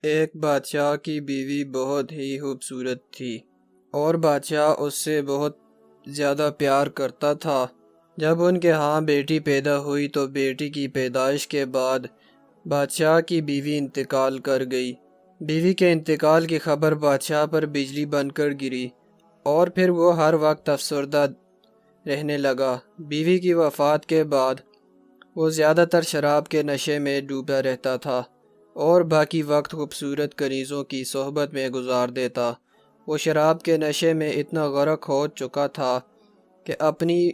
ایک بادشاہ کی بیوی بہت ہی خوبصورت تھی اور بادشاہ اس سے بہت زیادہ پیار کرتا تھا۔ جب ان کے ہاں بیٹی پیدا ہوئی تو بیٹی کی پیدائش کے بعد بادشاہ کی بیوی انتقال کر گئی۔ بیوی کے انتقال کی خبر بادشاہ پر بجلی بن کر گری اور پھر وہ ہر وقت افسردہ رہنے لگا۔ بیوی کی وفات کے بعد وہ زیادہ تر شراب کے نشے میں ڈوبا رہتا تھا اور باقی وقت خوبصورت کنیزوں کی صحبت میں گزار دیتا۔ وہ شراب کے نشے میں اتنا غرق ہو چکا تھا کہ اپنی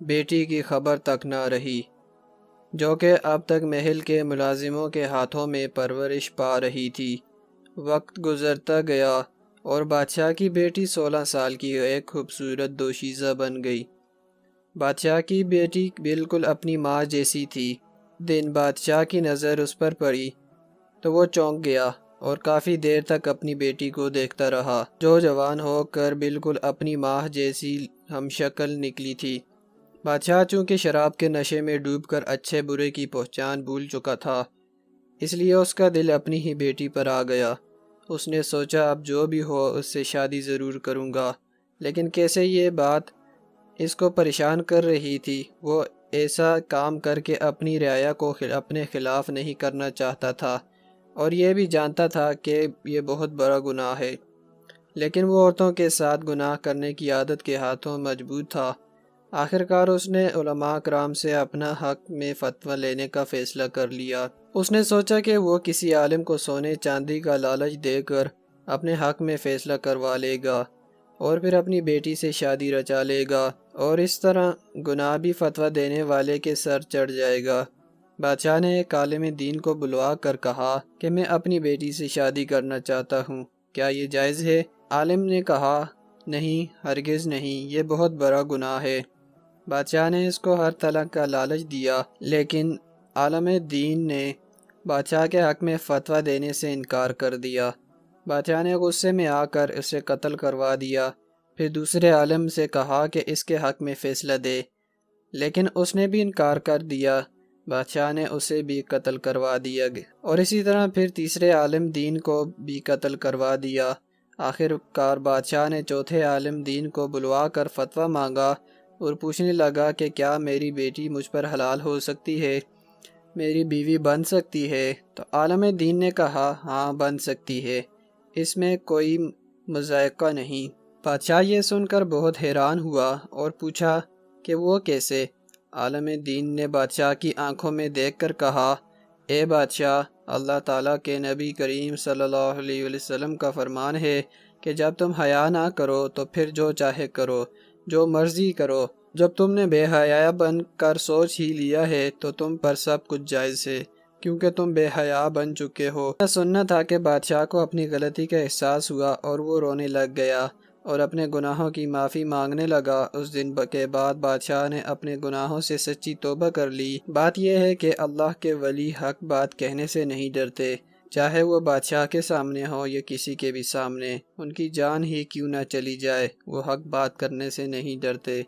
بیٹی کی خبر تک نہ رہی، جو کہ اب تک محل کے ملازموں کے ہاتھوں میں پرورش پا رہی تھی۔ وقت گزرتا گیا اور بادشاہ کی بیٹی 16 سال کی ایک خوبصورت دوشیزہ بن گئی۔ بادشاہ کی بیٹی بالکل اپنی ماں جیسی تھی۔ دن بادشاہ کی نظر اس پر پڑی تو وہ چونک گیا اور کافی دیر تک اپنی بیٹی کو دیکھتا رہا، جو جوان ہو کر بالکل اپنی ماں جیسی ہم شکل نکلی تھی۔ بادشاہ چونکہ شراب کے نشے میں ڈوب کر اچھے برے کی پہچان بھول چکا تھا، اس لیے اس کا دل اپنی ہی بیٹی پر آ گیا۔ اس نے سوچا اب جو بھی ہو اس سے شادی ضرور کروں گا، لیکن کیسے یہ بات اس کو پریشان کر رہی تھی۔ وہ ایسا کام کر کے اپنی رعایا کو اپنے خلاف نہیں کرنا چاہتا تھا اور یہ بھی جانتا تھا کہ یہ بہت بڑا گناہ ہے، لیکن وہ عورتوں کے ساتھ گناہ کرنے کی عادت کے ہاتھوں مجبور تھا۔ آخرکار اس نے علماء کرام سے اپنا حق میں فتویٰ لینے کا فیصلہ کر لیا۔ اس نے سوچا کہ وہ کسی عالم کو سونے چاندی کا لالچ دے کر اپنے حق میں فیصلہ کروا لے گا اور پھر اپنی بیٹی سے شادی رچا لے گا اور اس طرح گناہ بھی فتویٰ دینے والے کے سر چڑھ جائے گا۔ بادشاہ نے ایک عالم دین کو بلوا کر کہا کہ میں اپنی بیٹی سے شادی کرنا چاہتا ہوں، کیا یہ جائز ہے؟ عالم نے کہا نہیں، ہرگز نہیں، یہ بہت بڑا گناہ ہے۔ بادشاہ نے اس کو ہر طرح کا لالچ دیا، لیکن عالم دین نے بادشاہ کے حق میں فتویٰ دینے سے انکار کر دیا۔ بادشاہ نے غصے میں آ کر اسے قتل کروا دیا، پھر دوسرے عالم سے کہا کہ اس کے حق میں فیصلہ دے، لیکن اس نے بھی انکار کر دیا۔ بادشاہ نے اسے بھی قتل کروا دیا اور اسی طرح پھر تیسرے عالم دین کو بھی قتل کروا دیا۔ آخر کار بادشاہ نے چوتھے عالم دین کو بلوا کر فتویٰ مانگا اور پوچھنے لگا کہ کیا میری بیٹی مجھ پر حلال ہو سکتی ہے، میری بیوی بن سکتی ہے؟ تو عالم دین نے کہا ہاں بن سکتی ہے، اس میں کوئی مضائقہ نہیں۔ بادشاہ یہ سن کر بہت حیران ہوا اور پوچھا کہ وہ کیسے؟ عالم دین نے بادشاہ کی آنکھوں میں دیکھ کر کہا اے بادشاہ، اللہ تعالیٰ کے نبی کریم صلی اللہ علیہ وسلم کا فرمان ہے کہ جب تم حیا نہ کرو تو پھر جو چاہے کرو، جو مرضی کرو۔ جب تم نے بے حیا بن کر سوچ ہی لیا ہے تو تم پر سب کچھ جائز ہے، کیونکہ تم بے حیا بن چکے ہو۔ سننا تھا کہ بادشاہ کو اپنی غلطی کا احساس ہوا اور وہ رونے لگ گیا اور اپنے گناہوں کی معافی مانگنے لگا۔ اس دن کے بعد بادشاہ نے اپنے گناہوں سے سچی توبہ کر لی۔ بات یہ ہے کہ اللہ کے ولی حق بات کہنے سے نہیں ڈرتے، چاہے وہ بادشاہ کے سامنے ہو یا کسی کے بھی سامنے، ان کی جان ہی کیوں نہ چلی جائے، وہ حق بات کرنے سے نہیں ڈرتے۔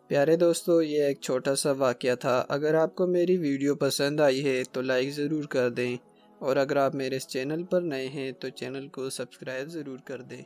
پیارے دوستو، یہ ایک چھوٹا سا واقعہ تھا۔ اگر آپ کو میری ویڈیو پسند آئی ہے تو لائک ضرور کر دیں، اور اگر آپ میرے اس چینل پر نئے ہیں تو چینل کو سبسکرائب ضرور کر دیں۔